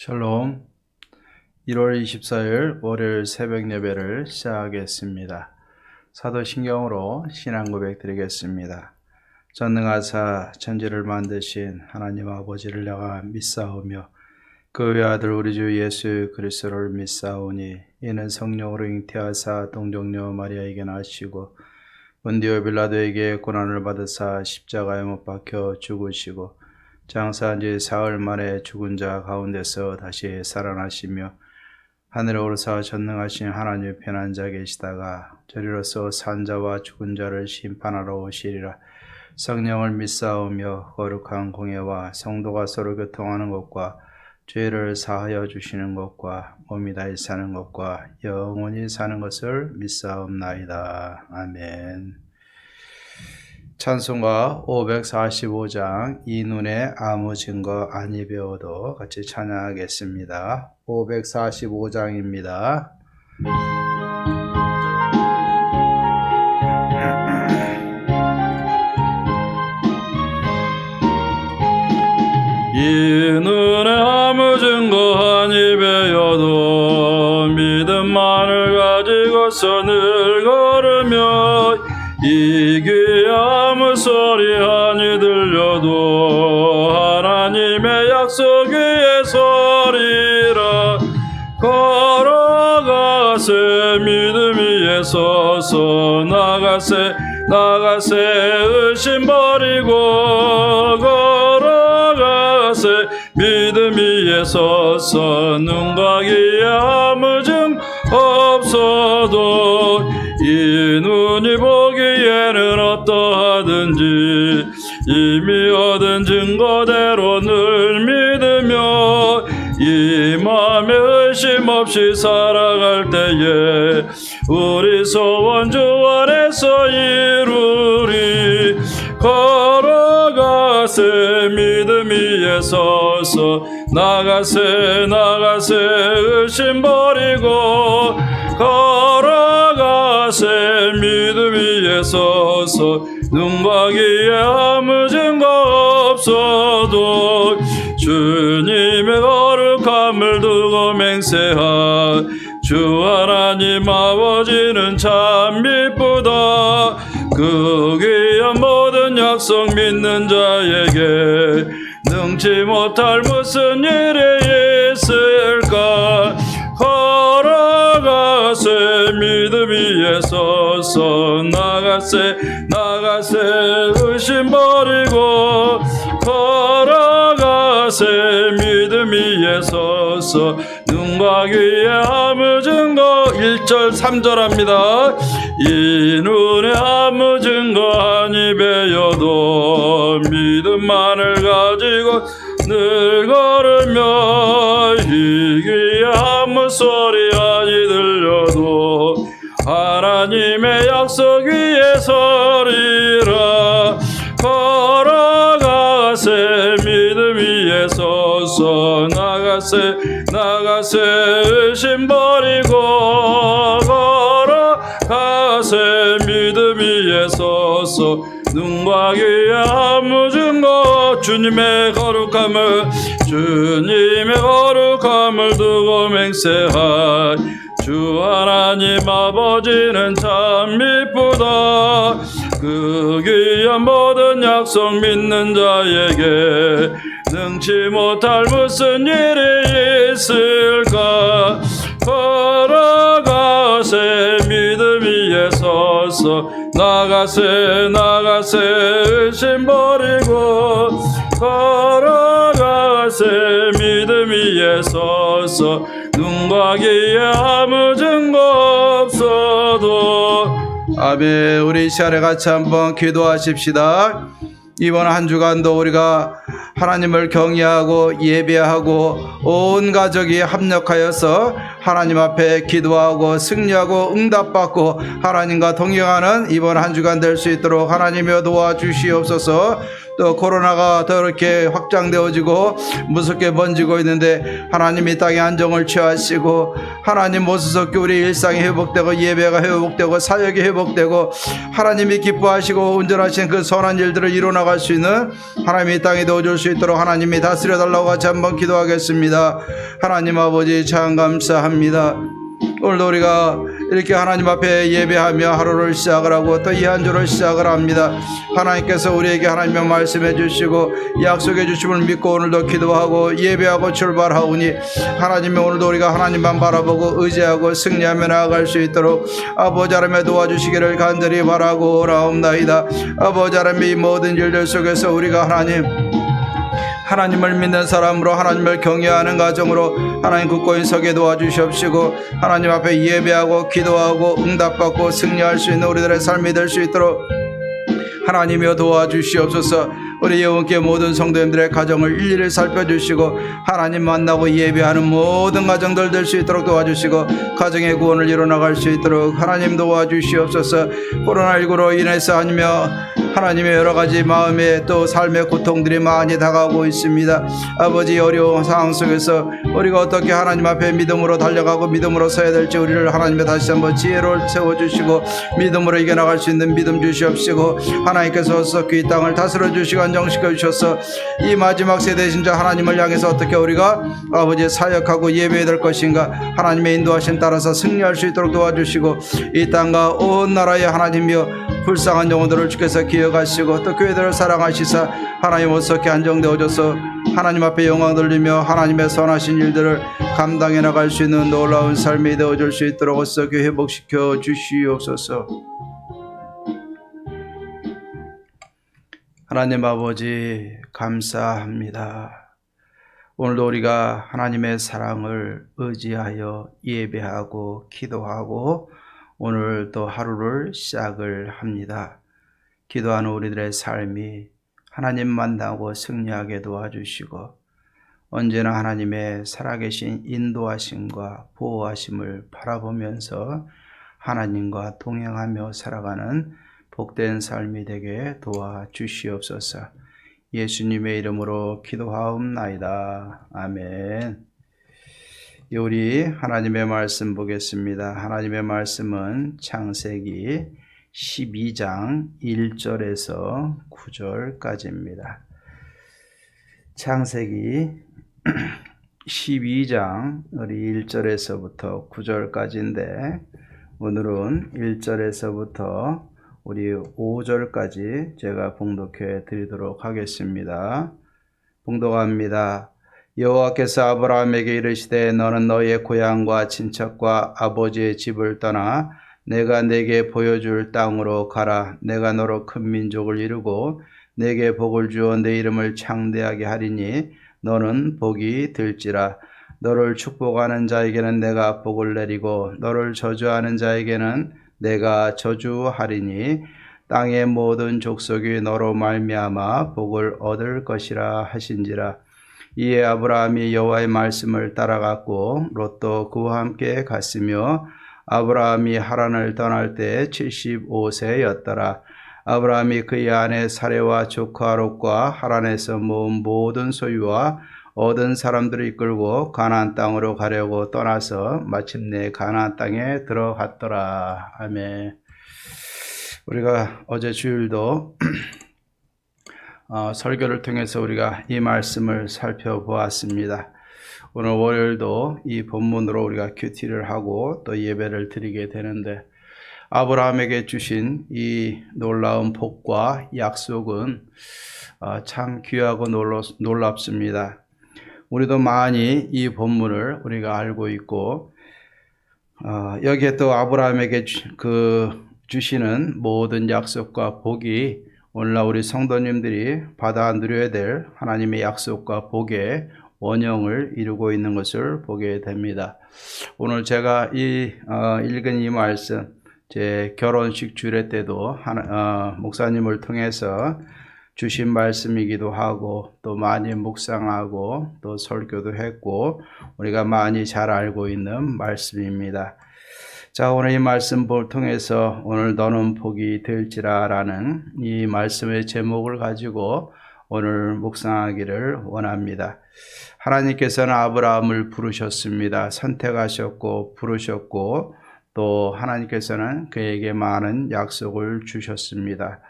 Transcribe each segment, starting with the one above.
샬롬. 1월 24일 월요일 새벽 예배를 시작하겠습니다. 사도신경으로 신앙 고백 드리겠습니다. 전능하사 천지를 만드신 하나님 아버지를 내가 믿사오며 그 외아들 우리 주 예수 그리스도를 믿사오니 이는 성령으로 잉태하사 동정녀 마리아에게 나시고 본디오 빌라도에게 고난을 받으사 십자가에 못 박혀 죽으시고 장사한 지 사흘 만에 죽은 자 가운데서 다시 살아나시며 하늘에 오르사 전능하신 하나님의 편한 자 계시다가 저리로서 산 자와 죽은 자를 심판하러 오시리라. 성령을 믿사오며 거룩한 공예와 성도가 서로 교통하는 것과 죄를 사하여 주시는 것과 몸이 다시 사는 것과 영원히 사는 것을 믿사옵나이다. 아멘. 찬송가 545장 이 눈에 아무 증거 아니 배워도 같이 찬양하겠습니다. 545장입니다. 이 눈에 아무 증거 아니 배워도 믿음만을 가지고서 늘 걸으며 이 귀에 아무 소리 아니 들려도 하나님의 약속 위에 서리라. 걸어가세 믿음 위에 서서 나가세 의심 버리고 걸어가세 믿음 위에 서서 눈과 귀에 아무 증 없어도 이 눈이 보기에는 어떠하든지 이미 얻은 증거대로 늘 믿으며 이 맘에 의심 없이 살아갈 때에 우리 소원 주 안에서 이루리. 걸어가세 믿음 위에 서서 나가세 의심 버리고 걸어가세 믿음 위에 서서 눈과 귀에 아무 증거 없어도 주님의 거룩함을 두고 맹세하. 주 하나님 아버지는 참 미쁘다. 그 귀한 모든 약속 믿는 자에게 능치 못할 무슨 일이 있을까. 걸어가세 믿음 위에 서서 나가세 의심 버리고 걸어가세 믿음 위에 서서 눈과 귀에 아무 증거 1절 3절 합니다. 이 눈에 아무 증거 아니 배워도 믿음만을 가지고 늘 걸으며 이 귀에 아무 소리 아니 들려도 하나님의 약속 위에 서리라. 걸어가세 믿음 위에 서서 나가세 의심 버리고 걸어가세 믿음 위에 서서 눈과 귀에 아무 증거 주님의 거룩함을 두고 맹세하. 주 하나님 아버지는 참 미쁘다. 그 귀한 모든 약속 믿는 자에게 능치 못할 무슨 일이 있을까. 걸어가세 믿음 위에 서서 나가세 의심 버리고 걸어가세 믿음 위에 서서 눈과 귀에 아무 증거 없어도. 아멘. 우리 이 시간에 같이 한번 기도하십시다. 이번 한 주간도 우리가 하나님을 경외하고 예배하고 온 가족이 합력하여서 하나님 앞에 기도하고 승리하고 응답받고 하나님과 동행하는 이번 한 주간 될 수 있도록 하나님여 도와주시옵소서. 또 코로나가 더 이렇게 확장되어지고 무섭게 번지고 있는데 하나님 이 땅에 안정을 취하시고 하나님 모습속에 우리 일상이 회복되고 예배가 회복되고 사역이 회복되고 하나님이 기뻐하시고 온전하신 그 선한 일들을 이뤄나갈 수 있는 하나님이 이 땅에 넣어줄 수 있도록 하나님이 다스려 달라고 같이 한번 기도하겠습니다. 하나님 아버지 참 감사합니다. 오늘도 우리가 이렇게 하나님 앞에 예배하며 하루를 시작을 하고 또 이 한 주를 시작을 합니다. 하나님께서 우리에게 하나님의 말씀해 주시고 약속해 주심을 믿고 오늘도 기도하고 예배하고 출발하오니 하나님이 오늘도 우리가 하나님만 바라보고 의지하고 승리하며 나아갈 수 있도록 아버지 하나님의 도와주시기를 간절히 바라고 오라옵나이다. 아버지 하나님의 이 모든 일들 속에서 우리가 하나님을 믿는 사람으로 하나님을 경외하는 가정으로 하나님 굳건히 서게 도와주시옵시고 하나님 앞에 예배하고 기도하고 응답받고 승리할 수 있는 우리들의 삶이 될 수 있도록 하나님이여 도와주시옵소서. 우리 예원께 모든 성도님들의 가정을 일일이 살펴주시고 하나님 만나고 예배하는 모든 가정들 될 수 있도록 도와주시고 가정의 구원을 이뤄나갈 수 있도록 하나님 도와주시옵소서. 코로나19로 인해서 하나님의 여러가지 마음의 또 삶의 고통들이 많이 다가오고 있습니다. 아버지 어려운 상황 속에서 우리가 어떻게 하나님 앞에 믿음으로 달려가고 믿음으로 서야 될지 우리를 하나님의 다시 한번 지혜로 세워주시고 믿음으로 이겨나갈 수 있는 믿음 주시옵시고 하나님께서 어떻게 이 땅을 다스려 주시고 안정시켜 주셔서 이 마지막 세대신 자 하나님을 향해서 어떻게 우리가 아버지 사역하고 예배해야 될 것인가 하나님의 인도하심 따라서 승리할 수 있도록 도와주시고 이 땅과 온 나라의 하나님이여 불쌍한 영혼들을 주께서 기억하시고 또 교회들을 사랑하시사 하나님 어떻게 안정되어져서 하나님 앞에 영광 돌리며 하나님의 선하신 일들을 감당해 나갈 수 있는 놀라운 삶이 되어줄 수 있도록 어떻게 회복시켜 주시옵소서. 하나님 아버지 감사합니다. 오늘도 우리가 하나님의 사랑을 의지하여 예배하고 기도하고 오늘 또 하루를 시작을 합니다. 기도하는 우리들의 삶이 하나님 만나고 승리하게 도와주시고 언제나 하나님의 살아계신 인도하심과 보호하심을 바라보면서 하나님과 동행하며 살아가는 복된 삶이 되게 도와주시옵소서. 예수님의 이름으로 기도하옵나이다. 아멘. 우리 하나님의 말씀 보겠습니다. 하나님의 말씀은 창세기 12장 1절에서 9절까지입니다. 창세기 12장 우리 1절에서부터 9절까지인데 오늘은 1절에서부터 우리 5절까지 제가 봉독해 드리도록 하겠습니다. 봉독합니다. 여호와께서 아브라함에게 이르시되 너는 너의 고향과 친척과 아버지의 집을 떠나 내가 내게 보여줄 땅으로 가라. 내가 너로 큰 민족을 이루고 내게 복을 주어 내 이름을 창대하게 하리니 너는 복이 될지라. 너를 축복하는 자에게는 내가 복을 내리고 너를 저주하는 자에게는 내가 저주하리니 땅의 모든 족속이 너로 말미암아 복을 얻을 것이라 하신지라. 이에 아브라함이 여호와의 말씀을 따라갔고 롯도 그와 함께 갔으며 아브라함이 하란을 떠날 때 75세였더라. 아브라함이 그의 아내 사레와 조카 롯과 하란에서 모은 모든 소유와 얻은 사람들을 이끌고 가나안 땅으로 가려고 떠나서 마침내 가나안 땅에 들어갔더라. 아멘. 우리가 어제 주일도 설교를 통해서 우리가 이 말씀을 살펴보았습니다. 오늘 월요일도 이 본문으로 우리가 큐티를 하고 또 예배를 드리게 되는데 아브라함에게 주신 이 놀라운 복과 약속은 참 귀하고 놀랍습니다. 우리도 많이 이 본문을 우리가 알고 있고 여기에 또 아브라함에게 주시는 모든 약속과 복이 오늘날 우리 성도님들이 받아 누려야 될 하나님의 약속과 복의 원형을 이루고 있는 것을 보게 됩니다. 오늘 제가 읽은 이 말씀 제 결혼식 주례 때도 목사님을 통해서 주신 말씀이기도 하고 또 많이 묵상하고 또 설교도 했고 우리가 많이 잘 알고 있는 말씀입니다. 자, 오늘 이 말씀을 통해서 오늘 너는 복이 될지라 라는 이 말씀의 제목을 가지고 오늘 묵상하기를 원합니다. 하나님께서는 아브라함을 부르셨습니다. 선택하셨고 부르셨고 또 하나님께서는 그에게 많은 약속을 주셨습니다.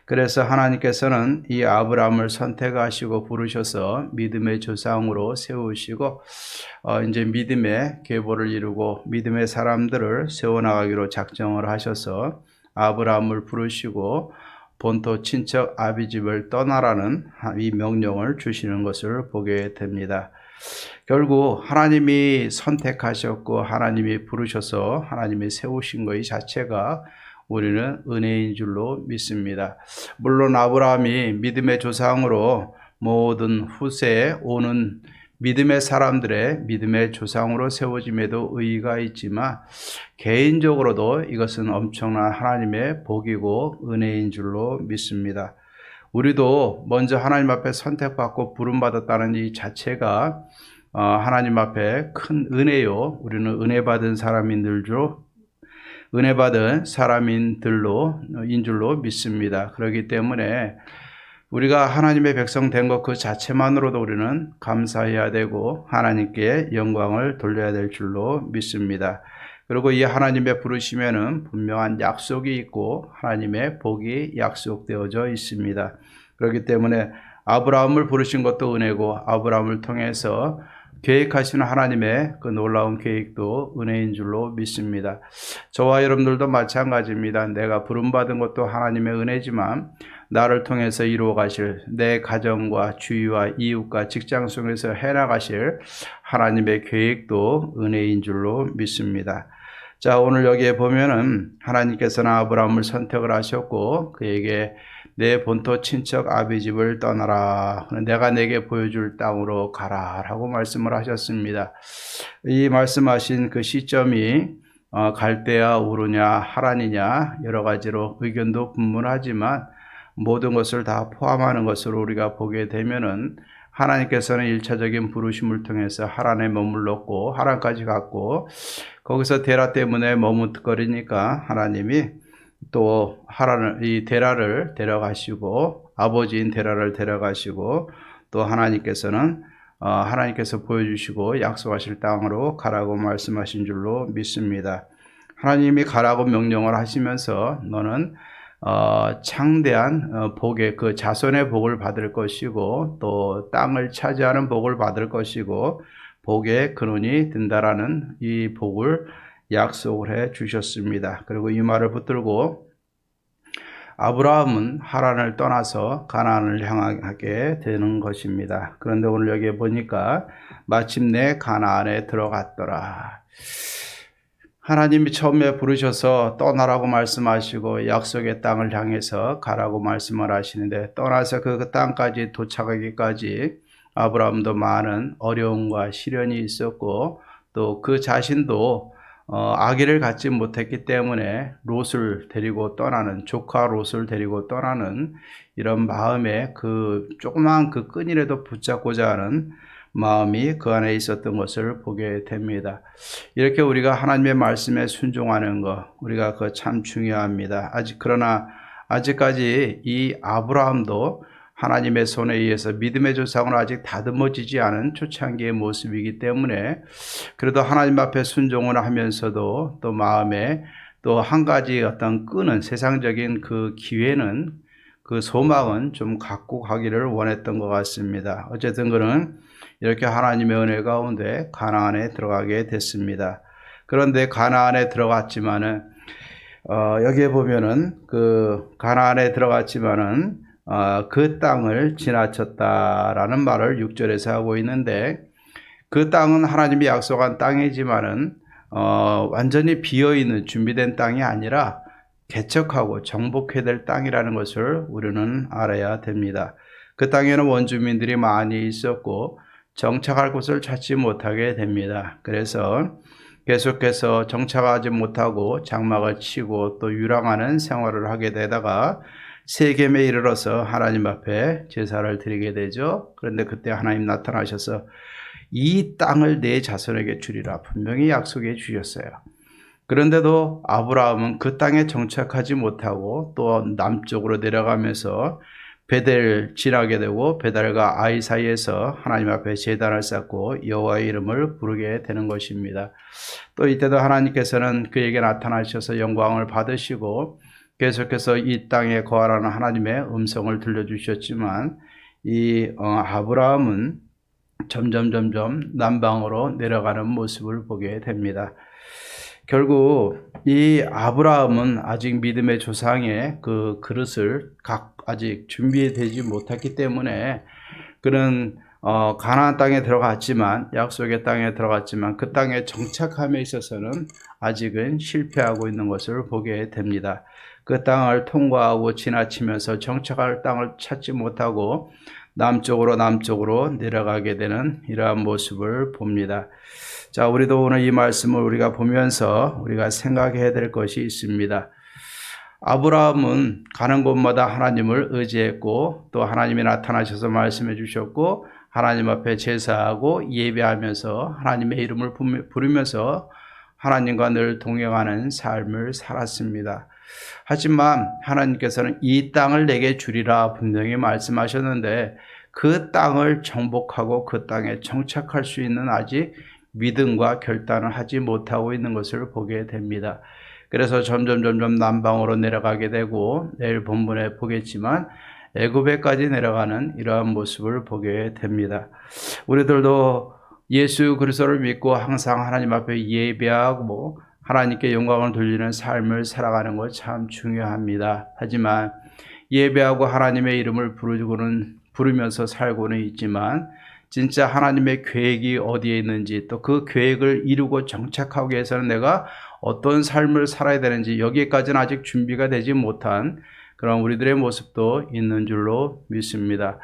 그래서 하나님께서는 이 아브라함을 선택하시고 부르셔서 믿음의 조상으로 세우시고 이제 믿음의 계보를 이루고 믿음의 사람들을 세워나가기로 작정을 하셔서 아브라함을 부르시고 본토 친척 아비집을 떠나라는 이 명령을 주시는 것을 보게 됩니다. 결국 하나님이 선택하셨고 하나님이 부르셔서 하나님이 세우신 것 자체가 우리는 은혜인 줄로 믿습니다. 물론 아브라함이 믿음의 조상으로 모든 후세에 오는 믿음의 사람들의 믿음의 조상으로 세워짐에도 의의가 있지만 개인적으로도 이것은 엄청난 하나님의 복이고 은혜인 줄로 믿습니다. 우리도 먼저 하나님 앞에 선택받고 부름받았다는 이 자체가 하나님 앞에 큰 은혜요. 우리는 은혜 받은 사람인들로 인줄로 믿습니다. 그렇기 때문에 우리가 하나님의 백성 된 것 그 자체만으로도 우리는 감사해야 되고 하나님께 영광을 돌려야 될 줄로 믿습니다. 그리고 이 하나님의 부르심에는 분명한 약속이 있고 하나님의 복이 약속되어져 있습니다. 그렇기 때문에 아브라함을 부르신 것도 은혜고 아브라함을 통해서 계획하시는 하나님의 그 놀라운 계획도 은혜인 줄로 믿습니다. 저와 여러분들도 마찬가지입니다. 내가 부름받은 것도 하나님의 은혜지만 나를 통해서 이루어 가실 내 가정과 주위와 이웃과 직장 속에서 해나가실 하나님의 계획도 은혜인 줄로 믿습니다. 자, 오늘 여기에 보면은 하나님께서는 아브라함을 선택을 하셨고 그에게 내 본토 친척 아비집을 떠나라. 내가 내게 보여줄 땅으로 가라. 라고 말씀을 하셨습니다. 이 말씀하신 그 시점이 갈대아, 우르냐, 하란이냐 여러 가지로 의견도 분분하지만 모든 것을 다 포함하는 것으로 우리가 보게 되면은 하나님께서는 1차적인 부르심을 통해서 하란에 머물렀고 하란까지 갔고 거기서 데라 때문에 머뭇거리니까 하나님이 또 이 데라를 데려가시고 아버지인 데라를 데려가시고 또 하나님께서 보여주시고 약속하실 땅으로 가라고 말씀하신 줄로 믿습니다. 하나님이 가라고 명령을 하시면서 너는 창대한 복의 그 자손의 복을 받을 것이고 또 땅을 차지하는 복을 받을 것이고 복의 근원이 된다라는 이 복을 약속을 해 주셨습니다. 그리고 이 말을 붙들고 아브라함은 하란을 떠나서 가나안을 향하게 되는 것입니다. 그런데 오늘 여기에 보니까 마침내 가나안에 들어갔더라. 하나님이 처음에 부르셔서 떠나라고 말씀하시고 약속의 땅을 향해서 가라고 말씀을 하시는데 떠나서 그 땅까지 도착하기까지 아브라함도 많은 어려움과 시련이 있었고 또 그 자신도 아기를 갖지 못했기 때문에 롯을 데리고 떠나는 조카 롯을 데리고 떠나는 이런 마음에 그 조그만 그 끈이라도 붙잡고자 하는 마음이 그 안에 있었던 것을 보게 됩니다. 이렇게 우리가 하나님의 말씀에 순종하는 것 우리가 그거 참 중요합니다. 그러나 아직까지 이 아브라함도 하나님의 손에 의해서 믿음의 조상으로 아직 다듬어지지 않은 초창기의 모습이기 때문에 그래도 하나님 앞에 순종을 하면서도 또 마음에 또 한 가지 어떤 끄는 세상적인 그 기회는 그 소망은 좀 갖고 가기를 원했던 것 같습니다. 어쨌든 그는 이렇게 하나님의 은혜 가운데 가나안에 들어가게 됐습니다. 그런데 가나안에 들어갔지만은 여기에 보면은 그 가나안에 들어갔지만은 그 땅을 지나쳤다라는 말을 6절에서 하고 있는데 그 땅은 하나님이 약속한 땅이지만은 완전히 비어있는 준비된 땅이 아니라 개척하고 정복해야 될 땅이라는 것을 우리는 알아야 됩니다. 그 땅에는 원주민들이 많이 있었고 정착할 곳을 찾지 못하게 됩니다. 그래서 계속해서 정착하지 못하고 장막을 치고 또 유랑하는 생활을 하게 되다가 세겜에 이르러서 하나님 앞에 제사를 드리게 되죠. 그런데 그때 하나님 나타나셔서 이 땅을 내 자손에게 주리라 분명히 약속해 주셨어요. 그런데도 아브라함은 그 땅에 정착하지 못하고 또 남쪽으로 내려가면서 베델 지나게 되고 베델과 아이 사이에서 하나님 앞에 제단을 쌓고 여호와의 이름을 부르게 되는 것입니다. 또 이때도 하나님께서는 그에게 나타나셔서 영광을 받으시고 계속해서 이 땅에 거하라는 하나님의 음성을 들려주셨지만 이 아브라함은 점점 남방으로 내려가는 모습을 보게 됩니다. 결국 이 아브라함은 아직 믿음의 조상의 그 그릇을 아직 준비되지 못했기 때문에 그는 가나안 땅에 들어갔지만, 약속의 땅에 들어갔지만 그 땅에 정착함에 있어서는 아직은 실패하고 있는 것을 보게 됩니다. 그 땅을 통과하고 지나치면서 정착할 땅을 찾지 못하고 남쪽으로 내려가게 되는 이러한 모습을 봅니다. 자, 우리도 오늘 이 말씀을 우리가 보면서 우리가 생각해야 될 것이 있습니다. 아브라함은 가는 곳마다 하나님을 의지했고 또 하나님이 나타나셔서 말씀해 주셨고 하나님 앞에 제사하고 예배하면서 하나님의 이름을 부르면서 하나님과 늘 동행하는 삶을 살았습니다. 하지만 하나님께서는 이 땅을 내게 주리라 분명히 말씀하셨는데 그 땅을 정복하고 그 땅에 정착할 수 있는 아직 믿음과 결단을 하지 못하고 있는 것을 보게 됩니다. 그래서 점점 남방으로 내려가게 되고 내일 본문에 보겠지만 애굽에까지 내려가는 이러한 모습을 보게 됩니다. 우리들도 예수 그리스도를 믿고 항상 하나님 앞에 예배하고 하나님께 영광을 돌리는 삶을 살아가는 것 참 중요합니다. 하지만 예배하고 하나님의 이름을 부르면서 살고는 있지만 진짜 하나님의 계획이 어디에 있는지 또 그 계획을 이루고 정착하기 위해서는 내가 어떤 삶을 살아야 되는지 여기까지는 아직 준비가 되지 못한 그런 우리들의 모습도 있는 줄로 믿습니다.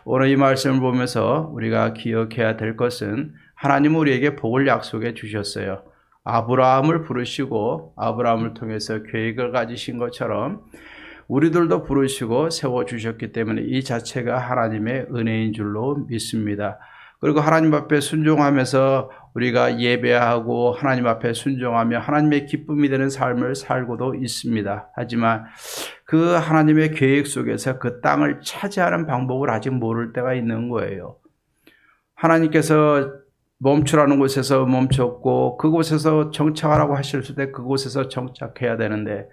오늘 이 말씀을 보면서 우리가 기억해야 될 것은 하나님은 우리에게 복을 약속해 주셨어요. 아브라함을 부르시고 아브라함을 통해서 계획을 가지신 것처럼 우리들도 부르시고 세워주셨기 때문에 이 자체가 하나님의 은혜인 줄로 믿습니다. 그리고 하나님 앞에 순종하면서 우리가 예배하고 하나님 앞에 순종하며 하나님의 기쁨이 되는 삶을 살고도 있습니다. 하지만 그 하나님의 계획 속에서 그 땅을 차지하는 방법을 아직 모를 때가 있는 거예요. 하나님께서 멈추라는 곳에서 멈췄고 그곳에서 정착하라고 하셨을 때 그곳에서 정착해야 되는데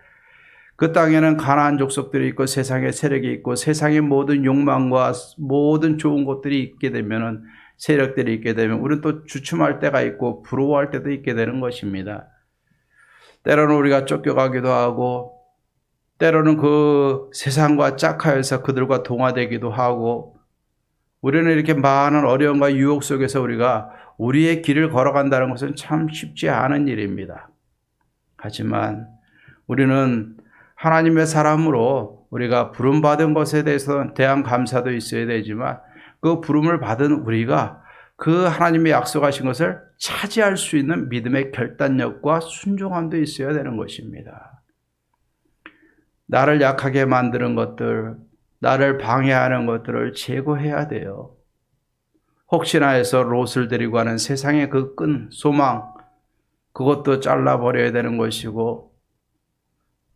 그 땅에는 가나안 족속들이 있고 세상의 세력이 있고 세상의 모든 욕망과 모든 좋은 것들이 있게 되면은 세력들이 있게 되면 우리는 또 주춤할 때가 있고 부러워할 때도 있게 되는 것입니다. 때로는 우리가 쫓겨가기도 하고 때로는 그 세상과 짝하여서 그들과 동화되기도 하고 우리는 이렇게 많은 어려움과 유혹 속에서 우리가 우리의 길을 걸어간다는 것은 참 쉽지 않은 일입니다. 하지만 우리는 하나님의 사람으로 우리가 부름받은 것에 대한 감사도 있어야 되지만 그 부름을 받은 우리가 그 하나님의 약속하신 것을 차지할 수 있는 믿음의 결단력과 순종함도 있어야 되는 것입니다. 나를 약하게 만드는 것들, 나를 방해하는 것들을 제거해야 돼요. 혹시나 해서 롯을 데리고 가는 세상의 그 끈, 소망, 그것도 잘라버려야 되는 것이고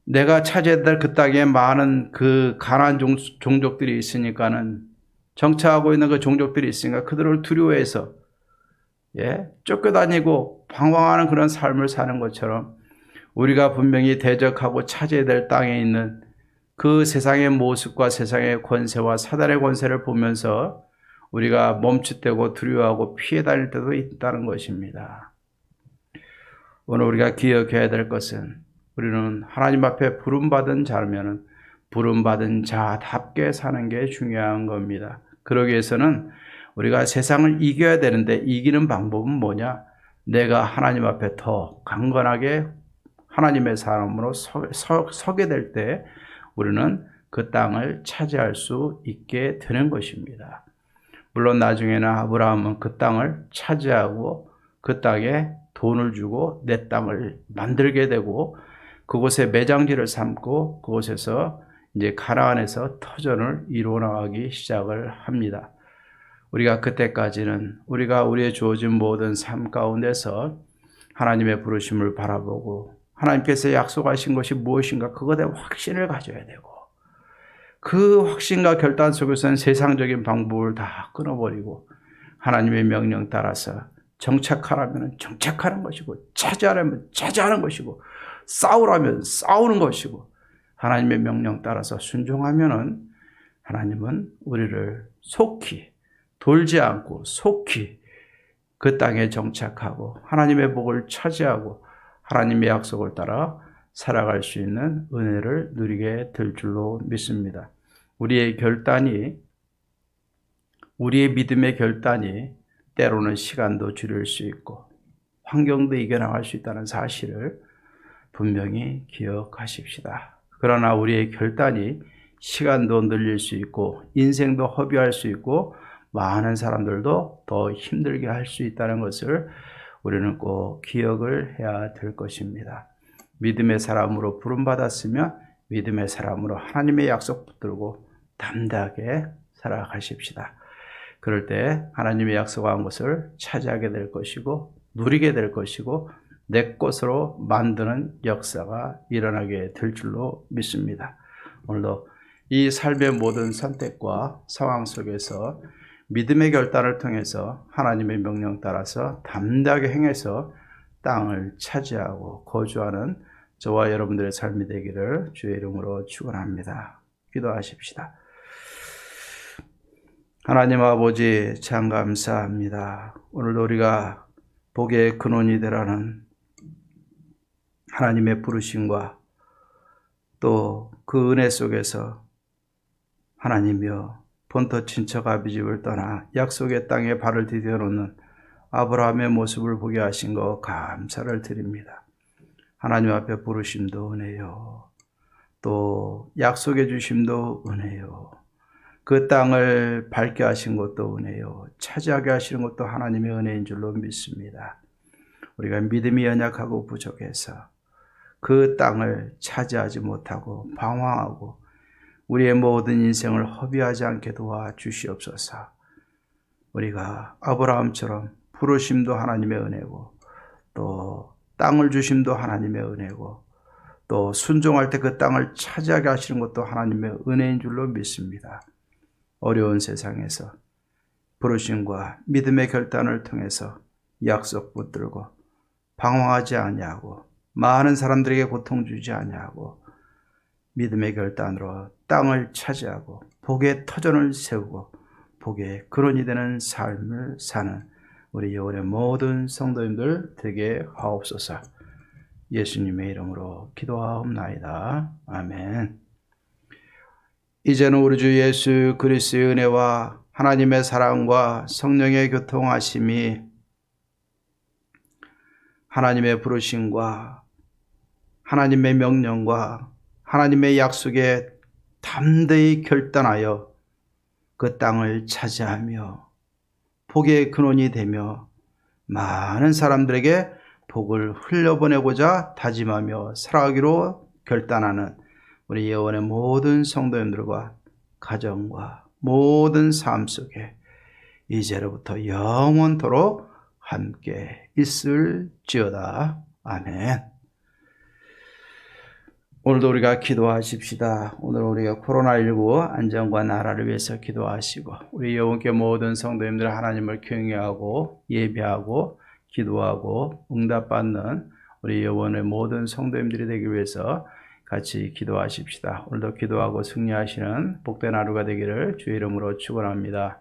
내가 차지해야 될 그 땅에 많은 그 가나안 종족들이 있으니까는 정착하고 있는 그 종족들이 있으니까 그들을 두려워해서 쫓겨다니고 방황하는 그런 삶을 사는 것처럼 우리가 분명히 대적하고 차지해야 될 땅에 있는 그 세상의 모습과 세상의 권세와 사단의 권세를 보면서 우리가 멈칫대고 두려워하고 피해 다닐 때도 있다는 것입니다. 오늘 우리가 기억해야 될 것은 우리는 하나님 앞에 부름받은 자라면 부름받은 자답게 사는 게 중요한 겁니다. 그러기 위해서는 우리가 세상을 이겨야 되는데 이기는 방법은 뭐냐? 내가 하나님 앞에 더 강건하게 하나님의 사람으로 서게 될 때 우리는 그 땅을 차지할 수 있게 되는 것입니다. 물론 나중에는 아브라함은 그 땅을 차지하고 그 땅에 돈을 주고 내 땅을 만들게 되고 그곳에 매장지를 삼고 그곳에서 이제 가나안에서 터전을 이루어 나가기 시작을 합니다. 우리가 그때까지는 우리가 우리의 주어진 모든 삶 가운데서 하나님의 부르심을 바라보고 하나님께서 약속하신 것이 무엇인가 그것에 확신을 가져야 되고 그 확신과 결단 속에서는 세상적인 방법을 다 끊어버리고 하나님의 명령 따라서 정착하라면 정착하는 것이고, 차지하라면 차지하는 것이고, 싸우라면 싸우는 것이고, 하나님의 명령 따라서 순종하면은 하나님은 우리를 속히 돌지 않고 속히 그 땅에 정착하고 하나님의 복을 차지하고 하나님의 약속을 따라 살아갈 수 있는 은혜를 누리게 될 줄로 믿습니다. 우리의 믿음의 결단이 때로는 시간도 줄일 수 있고 환경도 이겨나갈 수 있다는 사실을 분명히 기억하십시다. 그러나 우리의 결단이 시간도 늘릴 수 있고 인생도 허비할 수 있고 많은 사람들도 더 힘들게 할 수 있다는 것을 우리는 꼭 기억을 해야 될 것입니다. 믿음의 사람으로 부름받았으면 믿음의 사람으로 하나님의 약속 붙들고 담대하게 살아가십시다. 그럴 때 하나님의 약속한 것을 차지하게 될 것이고 누리게 될 것이고 내 것으로 만드는 역사가 일어나게 될 줄로 믿습니다. 오늘도 이 삶의 모든 선택과 상황 속에서 믿음의 결단을 통해서 하나님의 명령 따라서 담대하게 행해서 땅을 차지하고 거주하는 저와 여러분들의 삶이 되기를 주의 이름으로 축원합니다. 기도하십시다. 하나님 아버지 참 감사합니다. 오늘도 우리가 복의 근원이 되라는 하나님의 부르심과 또 그 은혜 속에서 하나님이여 본토 친척 아비집을 떠나 약속의 땅에 발을 디뎌 놓는 아브라함의 모습을 보게 하신 것 감사를 드립니다. 하나님 앞에 부르심도 은혜요, 또 약속해 주심도 은혜요, 그 땅을 밟게 하신 것도 은혜요, 차지하게 하시는 것도 하나님의 은혜인 줄로 믿습니다. 우리가 믿음이 연약하고 부족해서 그 땅을 차지하지 못하고 방황하고 우리의 모든 인생을 허비하지 않게 도와주시옵소서. 우리가 아브라함처럼 부르심도 하나님의 은혜고 또 땅을 주심도 하나님의 은혜고 또 순종할 때 그 땅을 차지하게 하시는 것도 하나님의 은혜인 줄로 믿습니다. 어려운 세상에서 부르심과 믿음의 결단을 통해서 약속 붙들고 방황하지 아니하고 많은 사람들에게 고통 주지 아니하고 믿음의 결단으로 땅을 차지하고 복의 터전을 세우고 복의 근원이 되는 삶을 사는 우리 영혼의 모든 성도님들 되게 하옵소서. 예수님의 이름으로 기도하옵나이다. 아멘. 이제는 우리 주 예수 그리스도의 은혜와 하나님의 사랑과 성령의 교통하심이 하나님의 부르심과 하나님의 명령과 하나님의 약속에 담대히 결단하여 그 땅을 차지하며 복의 근원이 되며 많은 사람들에게 복을 흘려보내고자 다짐하며 살아가기로 결단하는 우리 예원의 모든 성도님들과 가정과 모든 삶 속에 이제로부터 영원토록 함께 있을지어다. 아멘. 오늘도 우리가 기도하십시다. 오늘 우리가 코로나19 안전과 나라를 위해서 기도하시고 우리 영혼께 모든 성도님들 하나님을 경외하고 예배하고 기도하고 응답받는 우리 영혼의 모든 성도님들이 되기 위해서 같이 기도하십시다. 오늘도 기도하고 승리하시는 복된 하루가 되기를 주의 이름으로 축원합니다.